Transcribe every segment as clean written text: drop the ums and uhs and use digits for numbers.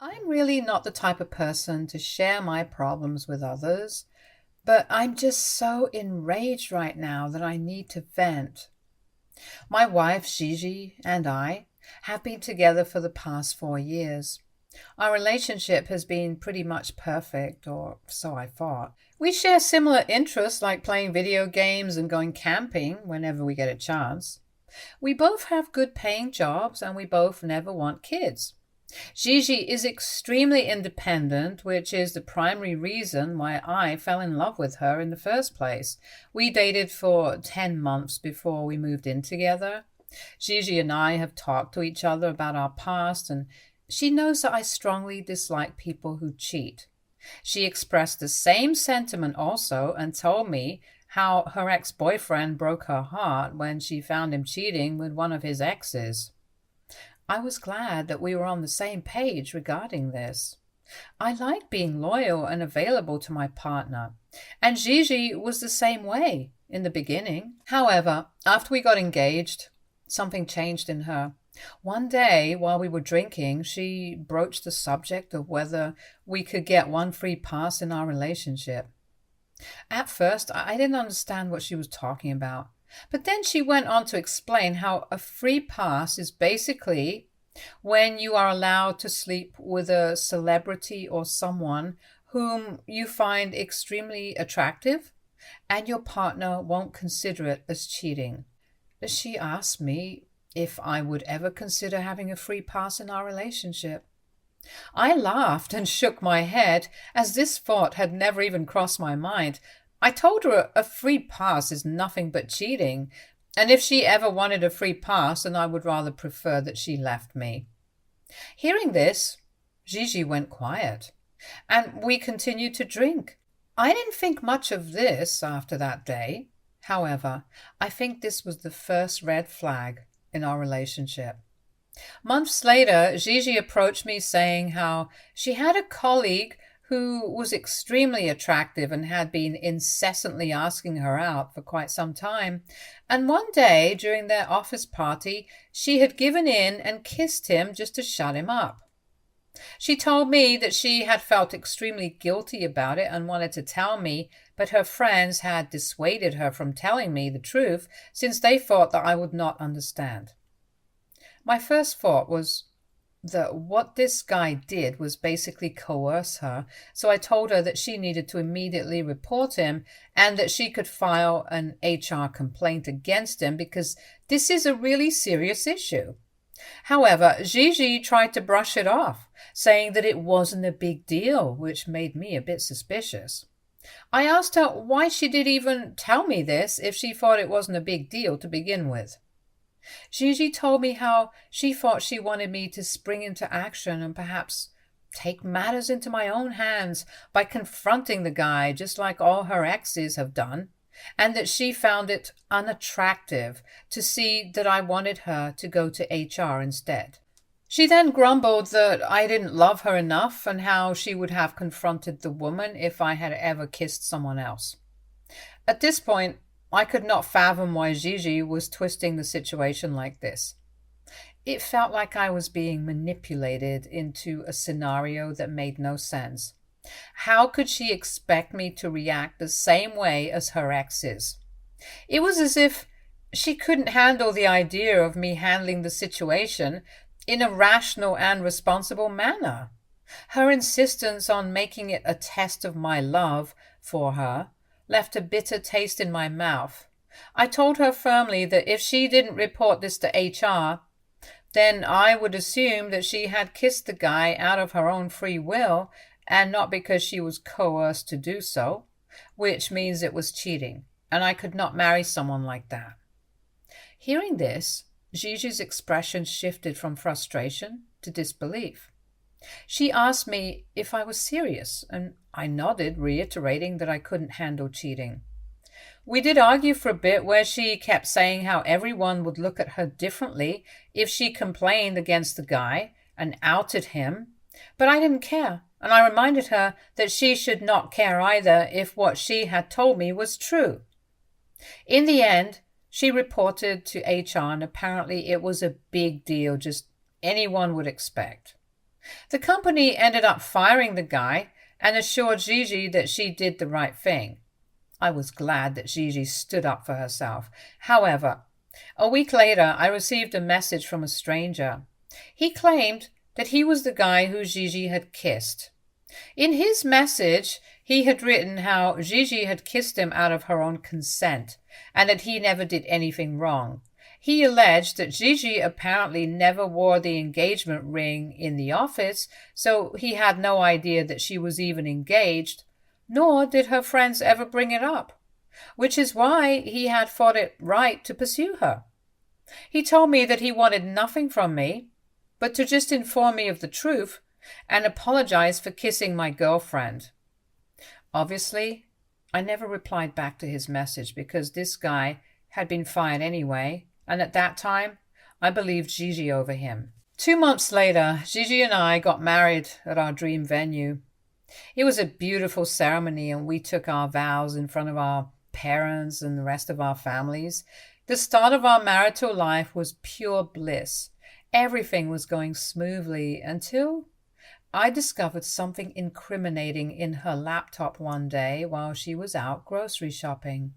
I'm really not the type of person to share my problems with others, but I'm just so enraged right now that I need to vent. My wife, Gigi, and I have been together for the past 4 years. Our relationship has been pretty much perfect, or so I thought. We share similar interests like playing video games and going camping whenever we get a chance. We both have good paying jobs and we both never want kids. Gigi is extremely independent, which is the primary reason why I fell in love with her in the first place. We dated for 10 months before we moved in together. Gigi and I have talked to each other about our past, and she knows that I strongly dislike people who cheat. She expressed the same sentiment also and told me how her ex-boyfriend broke her heart when she found him cheating with one of his exes. I was glad that we were on the same page regarding this. I like being loyal and available to my partner, and Gigi was the same way in the beginning. However, after we got engaged, something changed in her. One day, while we were drinking, she broached the subject of whether we could get one free pass in our relationship. At first, I didn't understand what she was talking about. But then she went on to explain how a free pass is basically when you are allowed to sleep with a celebrity or someone whom you find extremely attractive, and your partner won't consider it as cheating. She asked me if I would ever consider having a free pass in our relationship. I laughed and shook my head, as this thought had never even crossed my mind. I told her a free pass is nothing but cheating, and if she ever wanted a free pass, then I would rather prefer that she left me. Hearing this, Gigi went quiet, and we continued to drink. I didn't think much of this after that day. However, I think this was the first red flag in our relationship. Months later, Gigi approached me saying how she had a colleague who was extremely attractive and had been incessantly asking her out for quite some time. And one day, during their office party, she had given in and kissed him just to shut him up. She told me that she had felt extremely guilty about it and wanted to tell me, but her friends had dissuaded her from telling me the truth since they thought that I would not understand. My first thought was that what this guy did was basically coerce her, so I told her that she needed to immediately report him and that she could file an HR complaint against him because this is a really serious issue. However, Gigi tried to brush it off, saying that it wasn't a big deal, which made me a bit suspicious. I asked her why she did even tell me this if she thought it wasn't a big deal to begin with. Gigi told me how she thought she wanted me to spring into action and perhaps take matters into my own hands by confronting the guy just like all her exes have done, and that she found it unattractive to see that I wanted her to go to HR instead. She then grumbled that I didn't love her enough and how she would have confronted the woman if I had ever kissed someone else. At this point, I could not fathom why Gigi was twisting the situation like this. It felt like I was being manipulated into a scenario that made no sense. How could she expect me to react the same way as her exes? It was as if she couldn't handle the idea of me handling the situation in a rational and responsible manner. Her insistence on making it a test of my love for her left a bitter taste in my mouth. I told her firmly that if she didn't report this to HR, then I would assume that she had kissed the guy out of her own free will and not because she was coerced to do so, which means it was cheating, and I could not marry someone like that. Hearing this, Gigi's expression shifted from frustration to disbelief. She asked me if I was serious, and I nodded, reiterating that I couldn't handle cheating. We did argue for a bit where she kept saying how everyone would look at her differently if she complained against the guy and outed him, but I didn't care, and I reminded her that she should not care either if what she had told me was true. In the end, she reported to HR, and apparently it was a big deal, just anyone would expect. The company ended up firing the guy and assured Gigi that she did the right thing. I was glad that Gigi stood up for herself. However, a week later, I received a message from a stranger. He claimed that he was the guy who Gigi had kissed. In his message, he had written how Gigi had kissed him out of her own consent and that he never did anything wrong. He alleged that Gigi apparently never wore the engagement ring in the office, so he had no idea that she was even engaged, nor did her friends ever bring it up, which is why he had thought it right to pursue her. He told me that he wanted nothing from me, but to just inform me of the truth and apologize for kissing my girlfriend. Obviously, I never replied back to his message because this guy had been fired anyway, and at that time, I believed Gigi over him. 2 months later, Gigi and I got married at our dream venue. It was a beautiful ceremony, and we took our vows in front of our parents and the rest of our families. The start of our marital life was pure bliss. Everything was going smoothly until I discovered something incriminating in her laptop one day while she was out grocery shopping.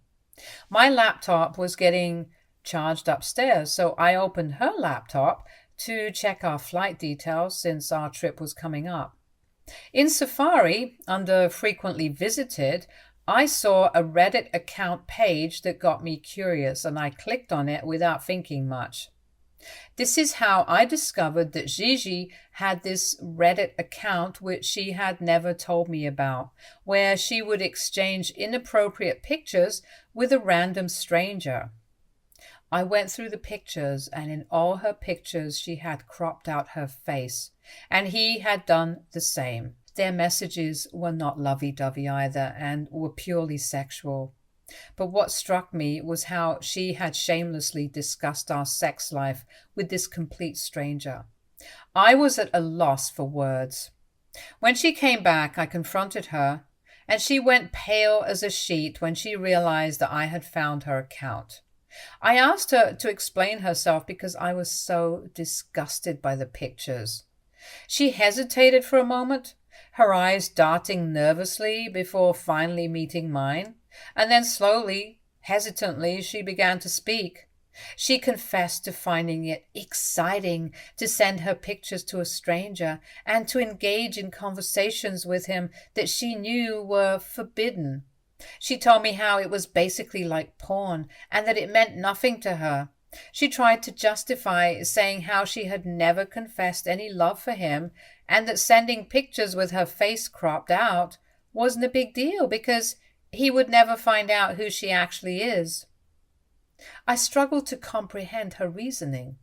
My laptop was getting charged upstairs, so I opened her laptop to check our flight details since our trip was coming up. In Safari, under frequently visited, I saw a Reddit account page that got me curious, and I clicked on it without thinking much. This is how I discovered that Gigi had this Reddit account which she had never told me about, where she would exchange inappropriate pictures with a random stranger. I went through the pictures, and in all her pictures she had cropped out her face, and he had done the same. Their messages were not lovey-dovey either, and were purely sexual. But what struck me was how she had shamelessly discussed our sex life with this complete stranger. I was at a loss for words. When she came back, I confronted her, and she went pale as a sheet when she realized that I had found her account. I asked her to explain herself because I was so disgusted by the pictures. She hesitated for a moment, her eyes darting nervously before finally meeting mine, and then slowly, hesitantly, she began to speak. She confessed to finding it exciting to send her pictures to a stranger and to engage in conversations with him that she knew were forbidden. She told me how it was basically like porn and that it meant nothing to her. She tried to justify, saying how she had never confessed any love for him and that sending pictures with her face cropped out wasn't a big deal because he would never find out who she actually is. I struggled to comprehend her reasoning,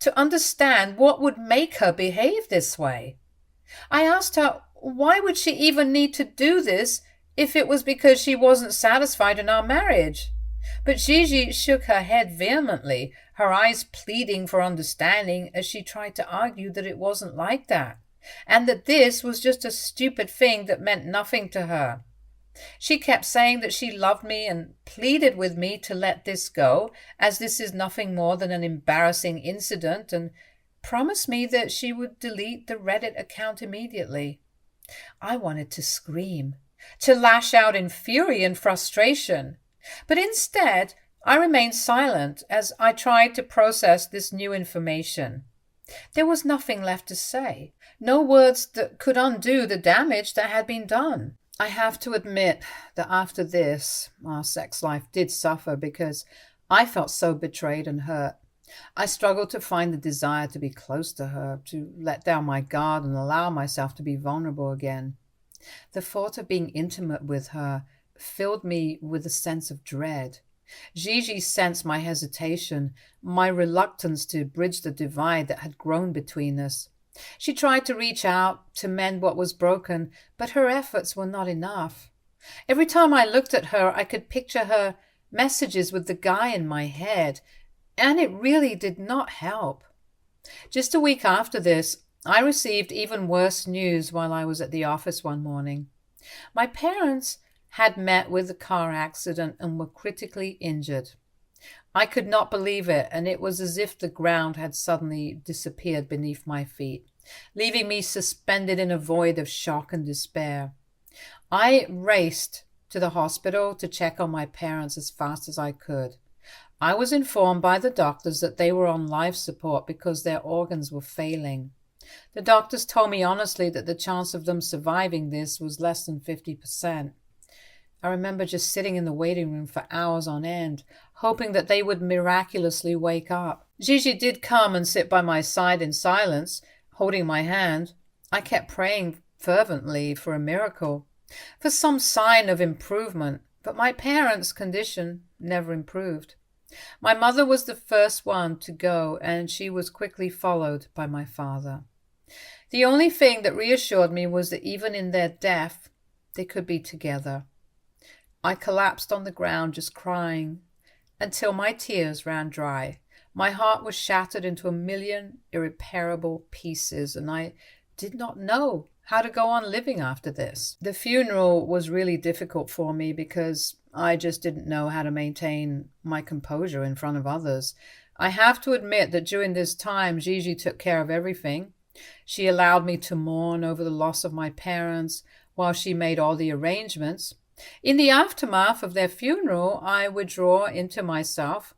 to understand what would make her behave this way. I asked her why would she even need to do this if it was because she wasn't satisfied in our marriage. But Gigi shook her head vehemently, her eyes pleading for understanding as she tried to argue that it wasn't like that, and that this was just a stupid thing that meant nothing to her. She kept saying that she loved me and pleaded with me to let this go, as this is nothing more than an embarrassing incident, and promised me that she would delete the Reddit account immediately. I wanted to scream, to lash out in fury and frustration. But instead, I remained silent as I tried to process this new information. There was nothing left to say, no words that could undo the damage that had been done. I have to admit that after this, our sex life did suffer because I felt so betrayed and hurt. I struggled to find the desire to be close to her, to let down my guard and allow myself to be vulnerable again. The thought of being intimate with her filled me with a sense of dread. Gigi sensed my hesitation, my reluctance to bridge the divide that had grown between us. She tried to reach out to mend what was broken, but her efforts were not enough. Every time I looked at her, I could picture her messages with the guy in my head, and it really did not help. Just a week after this, I received even worse news while I was at the office one morning. My parents had met with a car accident and were critically injured. I could not believe it, and it was as if the ground had suddenly disappeared beneath my feet. leaving me suspended in a void of shock and despair. I raced to the hospital to check on my parents as fast as I could. I was informed by the doctors that they were on life support because their organs were failing. The doctors told me honestly that the chance of them surviving this was less than 50%. I remember just sitting in the waiting room for hours on end, hoping that they would miraculously wake up. Gigi did come and sit by my side in silence, holding my hand. I kept praying fervently for a miracle, for some sign of improvement, but my parents' condition never improved. My mother was the first one to go, and she was quickly followed by my father. The only thing that reassured me was that even in their death, they could be together. I collapsed on the ground just crying until my tears ran dry. My heart was shattered into a million irreparable pieces, and I did not know how to go on living after this. The funeral was really difficult for me because I just didn't know how to maintain my composure in front of others. I have to admit that during this time, Gigi took care of everything. She allowed me to mourn over the loss of my parents while she made all the arrangements. In the aftermath of their funeral, I withdraw into myself,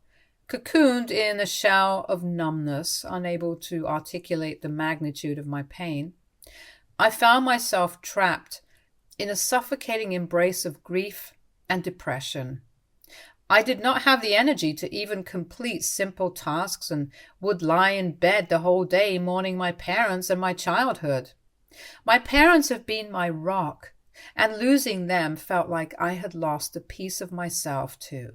cocooned in a shell of numbness, unable to articulate the magnitude of my pain. I found myself trapped in a suffocating embrace of grief and depression. I did not have the energy to even complete simple tasks and would lie in bed the whole day mourning my parents and my childhood. My parents have been my rock, and losing them felt like I had lost a piece of myself too.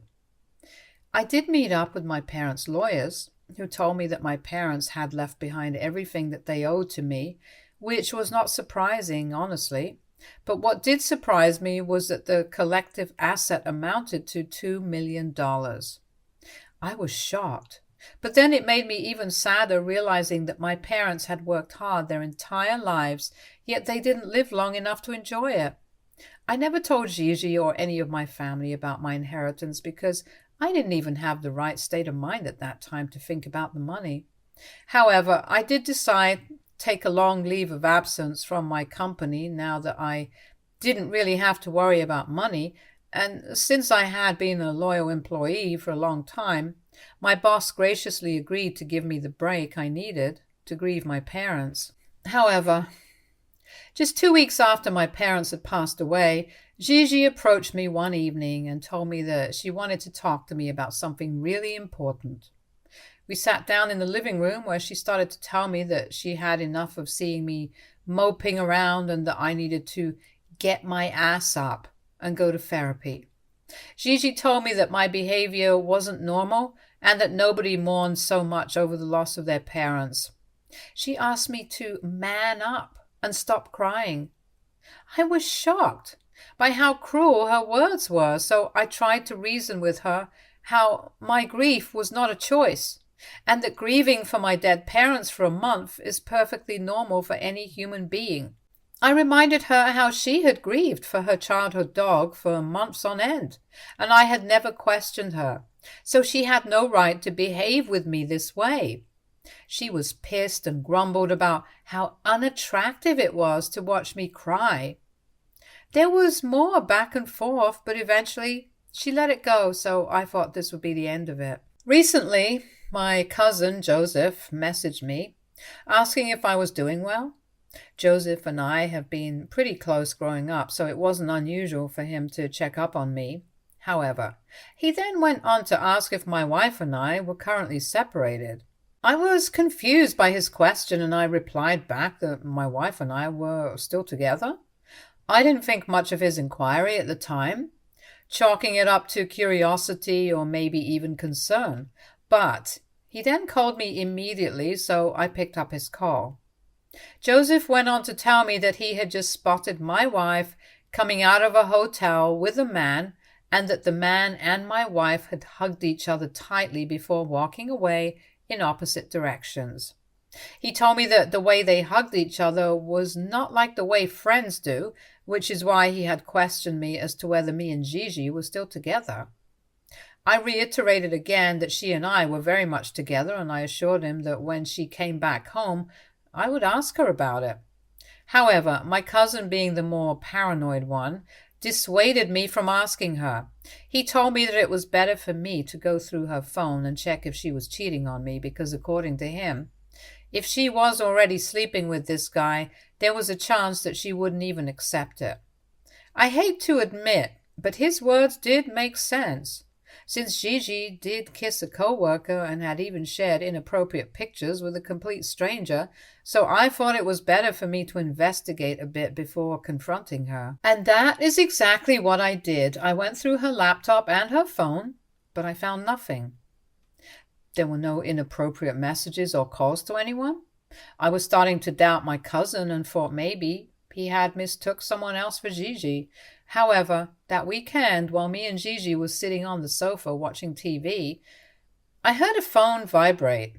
I did meet up with my parents' lawyers, who told me that my parents had left behind everything that they owed to me, which was not surprising, honestly. But what did surprise me was that the collective asset amounted to $2 million. I was shocked. But then it made me even sadder realizing that my parents had worked hard their entire lives, yet they didn't live long enough to enjoy it. I never told Gigi or any of my family about my inheritance because I didn't even have the right state of mind at that time to think about the money. However, I did decide to take a long leave of absence from my company now that I didn't really have to worry about money, and since I had been a loyal employee for a long time, my boss graciously agreed to give me the break I needed to grieve my parents. However, just 2 weeks after my parents had passed away, Gigi approached me one evening and told me that she wanted to talk to me about something really important. We sat down in the living room where she started to tell me that she had enough of seeing me moping around and that I needed to get my ass up and go to therapy. Gigi told me that my behavior wasn't normal and that nobody mourns so much over the loss of their parents. She asked me to man up and stop crying. I was shocked by how cruel her words were, so I tried to reason with her how my grief was not a choice, and that grieving for my dead parents for a month is perfectly normal for any human being. I reminded her how she had grieved for her childhood dog for months on end, and I had never questioned her, so she had no right to behave with me this way. She was pissed and grumbled about how unattractive it was to watch me cry. There was more back and forth, but eventually she let it go, so I thought this would be the end of it. Recently, my cousin Joseph messaged me, asking if I was doing well. Joseph and I have been pretty close growing up, so it wasn't unusual for him to check up on me. However, he then went on to ask if my wife and I were currently separated. I was confused by his question, and I replied back that my wife and I were still together. I didn't think much of his inquiry at the time, chalking it up to curiosity or maybe even concern. But he then called me immediately, so I picked up his call. Joseph went on to tell me that he had just spotted my wife coming out of a hotel with a man, and that the man and my wife had hugged each other tightly before walking away in opposite directions. He told me that the way they hugged each other was not like the way friends do, which is why he had questioned me as to whether me and Gigi were still together. I reiterated again that she and I were very much together, and I assured him that when she came back home, I would ask her about it. However, my cousin, being the more paranoid one, dissuaded me from asking her. He told me that it was better for me to go through her phone and check if she was cheating on me because, according to him, if she was already sleeping with this guy, there was a chance that she wouldn't even accept it. I hate to admit, but his words did make sense. Since Gigi did kiss a coworker and had even shared inappropriate pictures with a complete stranger, so I thought it was better for me to investigate a bit before confronting her. And that is exactly what I did. I went through her laptop and her phone, but I found nothing. There were no inappropriate messages or calls to anyone. I was starting to doubt my cousin and thought maybe he had mistook someone else for Gigi. However, that weekend, while me and Gigi was sitting on the sofa watching TV, I heard a phone vibrate.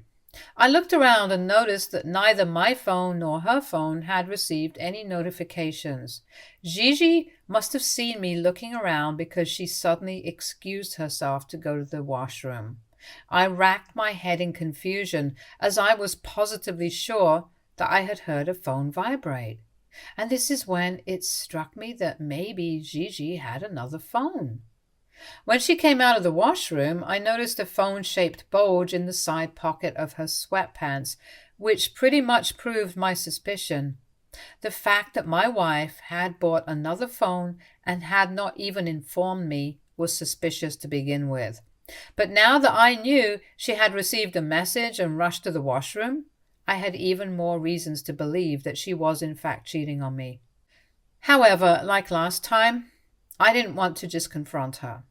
I looked around and noticed that neither my phone nor her phone had received any notifications. Gigi must have seen me looking around because she suddenly excused herself to go to the washroom. I racked my head in confusion, as I was positively sure that I had heard a phone vibrate. And this is when it struck me that maybe Gigi had another phone. When she came out of the washroom, I noticed a phone-shaped bulge in the side pocket of her sweatpants, which pretty much proved my suspicion. The fact that my wife had bought another phone and had not even informed me was suspicious to begin with. But now that I knew she had received a message and rushed to the washroom, I had even more reasons to believe that she was in fact cheating on me. However, like last time, I didn't want to just confront her.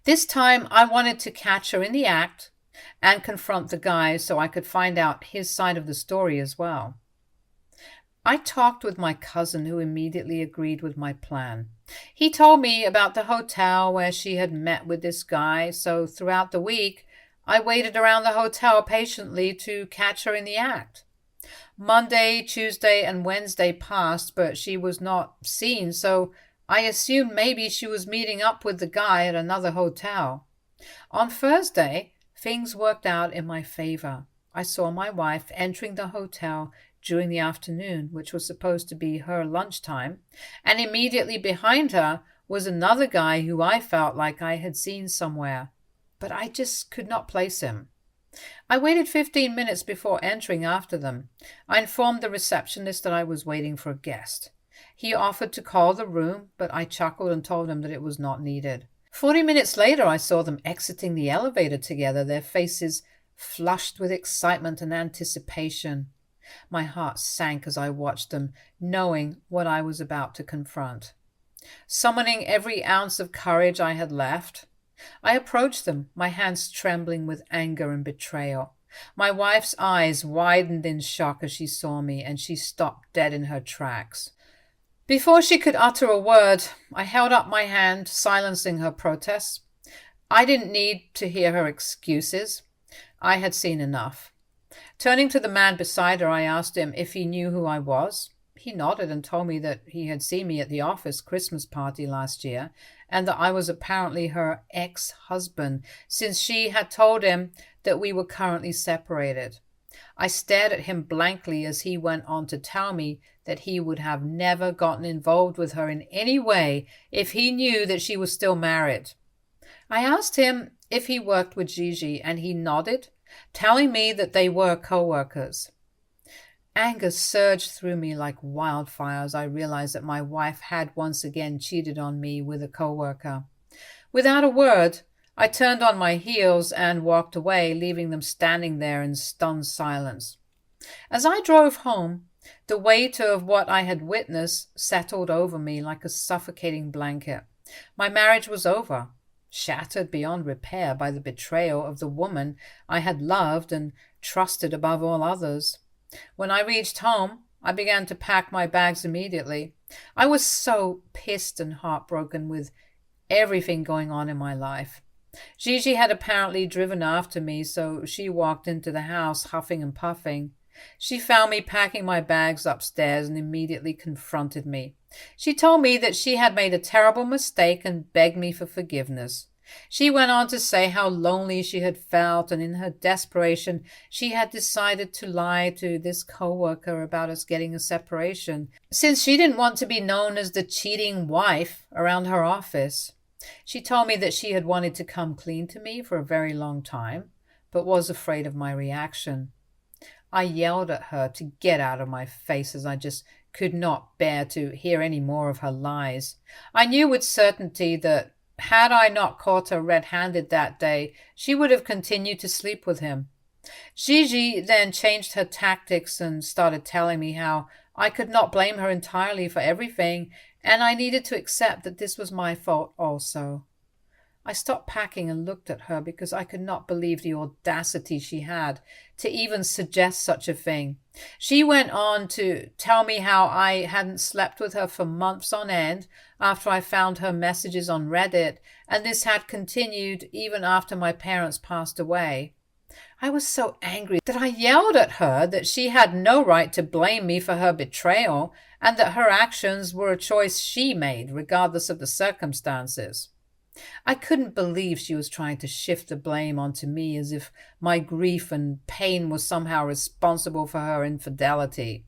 This time I wanted to catch her in the act and confront the guy so I could find out his side of the story as well. I talked with my cousin, who immediately agreed with my plan. He told me about the hotel where she had met with this guy, so throughout the week I waited around the hotel patiently to catch her in the act. Monday, Tuesday, and Wednesday passed, but she was not seen, so I assumed maybe she was meeting up with the guy at another hotel. On Thursday, things worked out in my favor. I saw my wife entering the hotel during the afternoon, which was supposed to be her lunchtime, and immediately behind her was another guy who I felt like I had seen somewhere, but I just could not place him. I waited 15 minutes before entering after them. I informed the receptionist that I was waiting for a guest. He offered to call the room, but I chuckled and told him that it was not needed. 40 minutes later, I saw them exiting the elevator together, their faces flushed with excitement and anticipation. My heart sank as I watched them, knowing what I was about to confront. Summoning every ounce of courage I had left, I approached them, my hands trembling with anger and betrayal. My wife's eyes widened in shock as she saw me, and she stopped dead in her tracks. Before she could utter a word, I held up my hand, silencing her protests. I didn't need to hear her excuses. I had seen enough. Turning to the man beside her, I asked him if he knew who I was. He nodded and told me that he had seen me at the office Christmas party last year, and that I was apparently her ex-husband, since she had told him that we were currently separated. I stared at him blankly as he went on to tell me that he would have never gotten involved with her in any way if he knew that she was still married. I asked him if he worked with Gigi, and he nodded, telling me that they were co-workers. Anger surged through me like wildfire as I realized that my wife had once again cheated on me with a co-worker. Without a word, I turned on my heels and walked away, leaving them standing there in stunned silence. As I drove home, the weight of what I had witnessed settled over me like a suffocating blanket. My marriage was over, shattered beyond repair by the betrayal of the woman I had loved and trusted above all others. When I reached home, I began to pack my bags immediately. I was so pissed and heartbroken with everything going on in my life. Gigi had apparently driven after me, so she walked into the house huffing and puffing. She found me packing my bags upstairs and immediately confronted me. She told me that she had made a terrible mistake and begged me for forgiveness. She went on to say how lonely she had felt, and in her desperation, she had decided to lie to this coworker about us getting a separation, since she didn't want to be known as the cheating wife around her office. She told me that she had wanted to come clean to me for a very long time, but was afraid of my reaction. I yelled at her to get out of my face, as I just could not bear to hear any more of her lies. I knew with certainty that had I not caught her red-handed that day, she would have continued to sleep with him. Gigi then changed her tactics and started telling me how I could not blame her entirely for everything, and I needed to accept that this was my fault also. I stopped packing and looked at her because I could not believe the audacity she had to even suggest such a thing. She went on to tell me how I hadn't slept with her for months on end after I found her messages on Reddit, and this had continued even after my parents passed away. I was so angry that I yelled at her that she had no right to blame me for her betrayal, and that her actions were a choice she made, regardless of the circumstances. I couldn't believe she was trying to shift the blame onto me, as if my grief and pain was somehow responsible for her infidelity.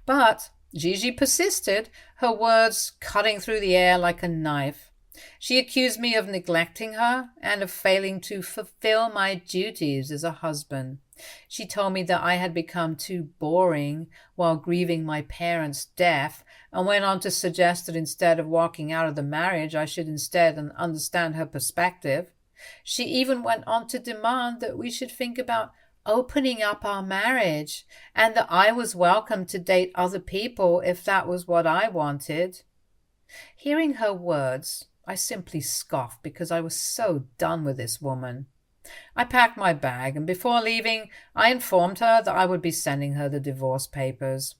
But Gigi persisted, her words cutting through the air like a knife. She accused me of neglecting her and of failing to fulfill my duties as a husband. She told me that I had become too boring while grieving my parents' death, and went on to suggest that instead of walking out of the marriage, I should instead understand her perspective. She even went on to demand that we should think about opening up our marriage, and that I was welcome to date other people if that was what I wanted. Hearing her words, I simply scoffed because I was so done with this woman. I packed my bag, and before leaving, I informed her that I would be sending her the divorce papers.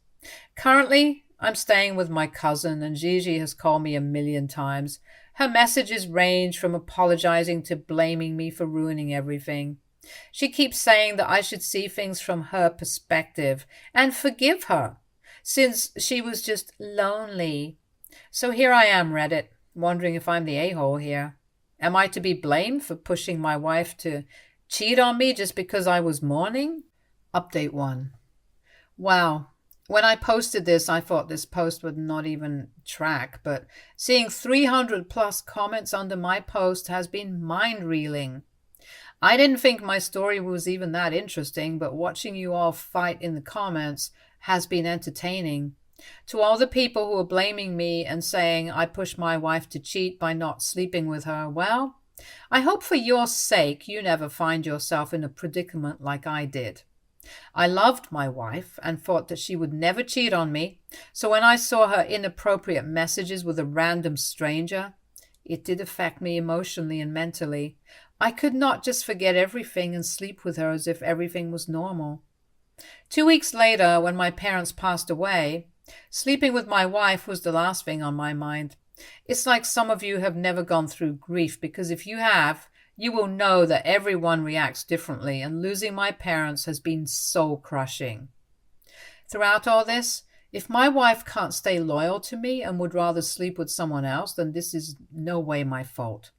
Currently, I'm staying with my cousin, and Gigi has called me 1,000,000 times. Her messages range from apologizing to blaming me for ruining everything. She keeps saying that I should see things from her perspective and forgive her, since she was just lonely. So here I am, Reddit, wondering if I'm the a-hole here. Am I to be blamed for pushing my wife to cheat on me just because I was mourning? Update 1. Wow. When I posted this, I thought this post would not even track, but seeing 300 plus comments under my post has been mind-reeling. I didn't think my story was even that interesting, but watching you all fight in the comments has been entertaining. To all the people who are blaming me and saying I pushed my wife to cheat by not sleeping with her, well, I hope for your sake you never find yourself in a predicament like I did. I loved my wife and thought that she would never cheat on me, so when I saw her inappropriate messages with a random stranger, it did affect me emotionally and mentally. I could not just forget everything and sleep with her as if everything was normal. 2 weeks later, when my parents passed away, sleeping with my wife was the last thing on my mind. It's like some of you have never gone through grief, because if you have, you will know that everyone reacts differently, and losing my parents has been soul-crushing. Throughout all this, if my wife can't stay loyal to me and would rather sleep with someone else, then this is no way my fault.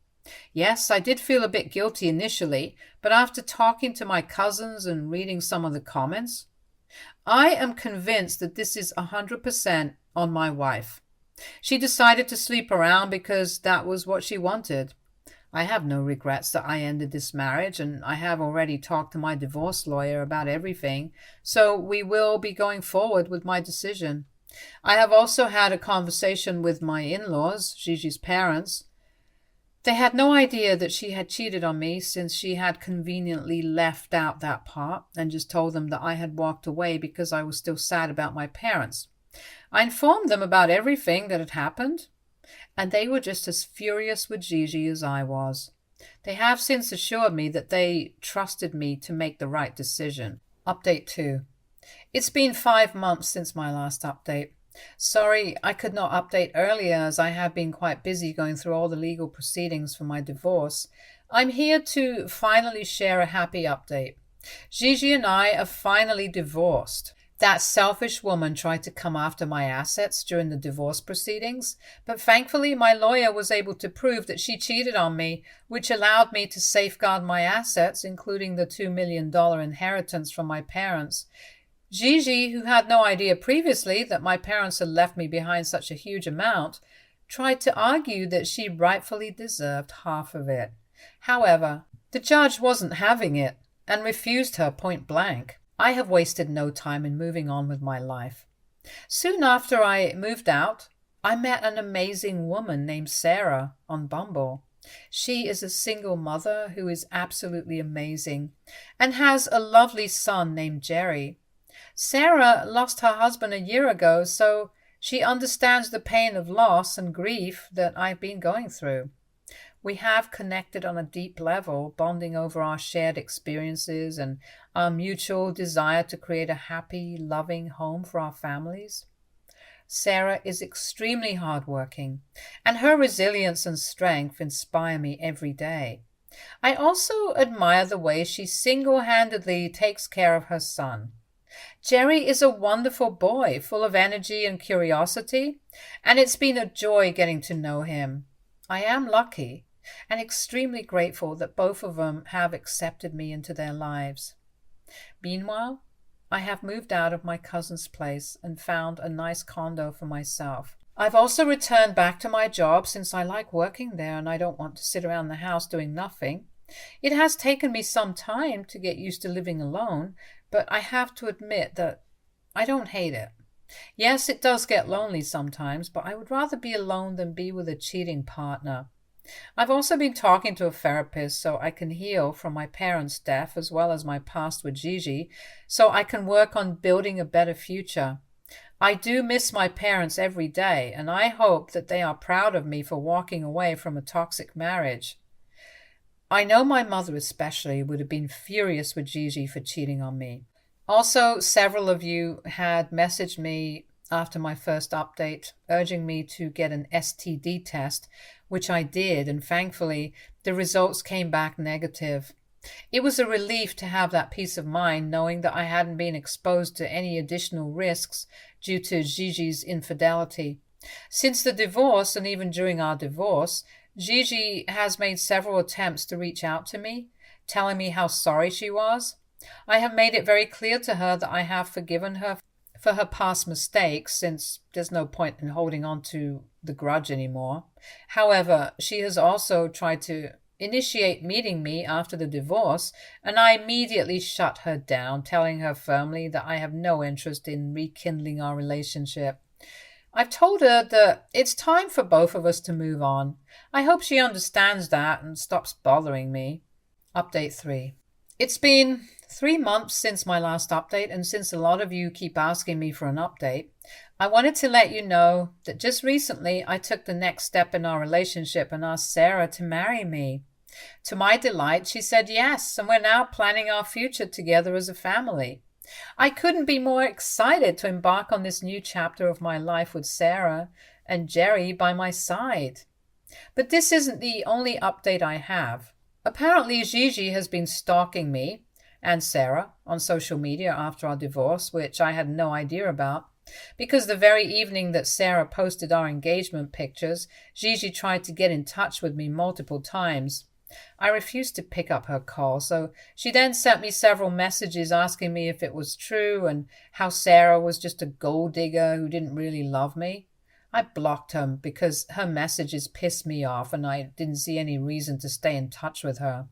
Yes, I did feel a bit guilty initially, but after talking to my cousins and reading some of the comments, I am convinced that this is 100% on my wife. She decided to sleep around because that was what she wanted. I have no regrets that I ended this marriage, and I have already talked to my divorce lawyer about everything, so we will be going forward with my decision. I have also had a conversation with my in-laws, Gigi's parents. They had no idea that she had cheated on me, since she had conveniently left out that part and just told them that I had walked away because I was still sad about my parents. I informed them about everything that had happened, and they were just as furious with Gigi as I was. They have since assured me that they trusted me to make the right decision. Update 2. It's been 5 months since my last update. Sorry I could not update earlier, as I have been quite busy going through all the legal proceedings for my divorce. I'm here to finally share a happy update. Gigi and I are finally divorced. That selfish woman tried to come after my assets during the divorce proceedings, but thankfully my lawyer was able to prove that she cheated on me, which allowed me to safeguard my assets, including the $2 million inheritance from my parents. Gigi, who had no idea previously that my parents had left me behind such a huge amount, tried to argue that she rightfully deserved half of it. However, the judge wasn't having it and refused her point blank. I have wasted no time in moving on with my life. Soon after I moved out, I met an amazing woman named Sarah on Bumble. She is a single mother who is absolutely amazing and has a lovely son named Jerry. Sarah lost her husband a year ago, so she understands the pain of loss and grief that I've been going through. We have connected on a deep level, bonding over our shared experiences and our mutual desire to create a happy, loving home for our families. Sarah is extremely hardworking, and her resilience and strength inspire me every day. I also admire the way she single-handedly takes care of her son. Jerry is a wonderful boy, full of energy and curiosity, and it's been a joy getting to know him. I am lucky and extremely grateful that both of them have accepted me into their lives. Meanwhile, I have moved out of my cousin's place and found a nice condo for myself. I've also returned back to my job since I like working there and I don't want to sit around the house doing nothing. It has taken me some time to get used to living alone, but I have to admit that I don't hate it. Yes, it does get lonely sometimes, but I would rather be alone than be with a cheating partner. I've also been talking to a therapist so I can heal from my parents' death as well as my past with Gigi, so I can work on building a better future. I do miss my parents every day, and I hope that they are proud of me for walking away from a toxic marriage. I know my mother especially would have been furious with Gigi for cheating on me. Also, several of you had messaged me after my first update, urging me to get an STD test, which I did, and thankfully the results came back negative. It was a relief to have that peace of mind knowing that I hadn't been exposed to any additional risks due to Gigi's infidelity. Since the divorce, and even during our divorce, Gigi has made several attempts to reach out to me, telling me how sorry she was. I have made it very clear to her that I have forgiven her for her past mistakes, since there's no point in holding on to the grudge anymore. However, she has also tried to initiate meeting me after the divorce, and I immediately shut her down, telling her firmly that I have no interest in rekindling our relationship. I've told her that it's time for both of us to move on. I hope she understands that and stops bothering me. Update 3. It's been 3 months since my last update, and since a lot of you keep asking me for an update, I wanted to let you know that just recently I took the next step in our relationship and asked Sarah to marry me. To my delight, she said yes, and we're now planning our future together as a family. I couldn't be more excited to embark on this new chapter of my life with Sarah and Jerry by my side. But this isn't the only update I have. Apparently, Gigi has been stalking me and Sarah on social media after our divorce, which I had no idea about, because the very evening that Sarah posted our engagement pictures, Gigi tried to get in touch with me multiple times. I refused to pick up her call, so she then sent me several messages asking me if it was true and how Sarah was just a gold digger who didn't really love me. I blocked her because her messages pissed me off and I didn't see any reason to stay in touch with her.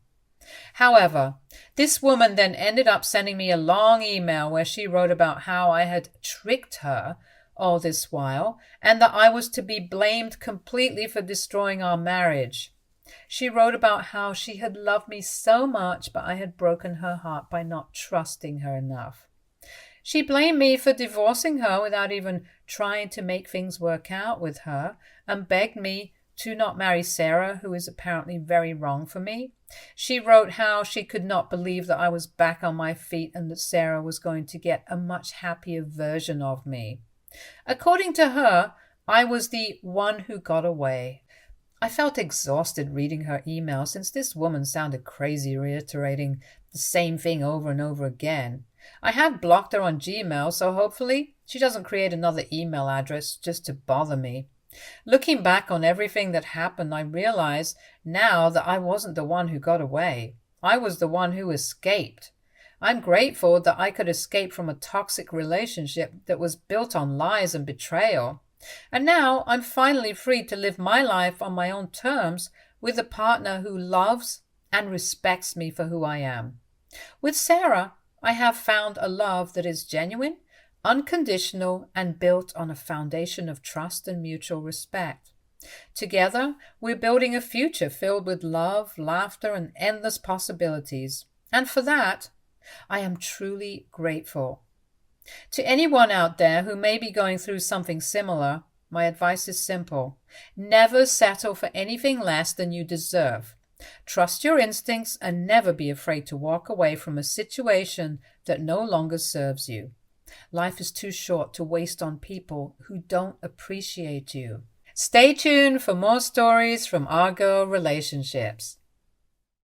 However, this woman then ended up sending me a long email where she wrote about how I had tricked her all this while and that I was to be blamed completely for destroying our marriage. She wrote about how she had loved me so much, but I had broken her heart by not trusting her enough. She blamed me for divorcing her without even trying to make things work out with her, and begged me to not marry Sarah, who is apparently very wrong for me. She wrote how she could not believe that I was back on my feet and that Sarah was going to get a much happier version of me. According to her, I was the one who got away. I felt exhausted reading her email since this woman sounded crazy reiterating the same thing over and over again. I have blocked her on Gmail, so hopefully she doesn't create another email address just to bother me. Looking back on everything that happened, I realize now that I wasn't the one who got away. I was the one who escaped. I'm grateful that I could escape from a toxic relationship that was built on lies and betrayal. And now I'm finally free to live my life on my own terms with a partner who loves and respects me for who I am. With Sarah, I have found a love that is genuine, unconditional, and built on a foundation of trust and mutual respect. Together, we're building a future filled with love, laughter, and endless possibilities. And for that, I am truly grateful. To anyone out there who may be going through something similar, my advice is simple. Never settle for anything less than you deserve. Trust your instincts and never be afraid to walk away from a situation that no longer serves you. Life is too short to waste on people who don't appreciate you. Stay tuned for more stories from our girl relationships.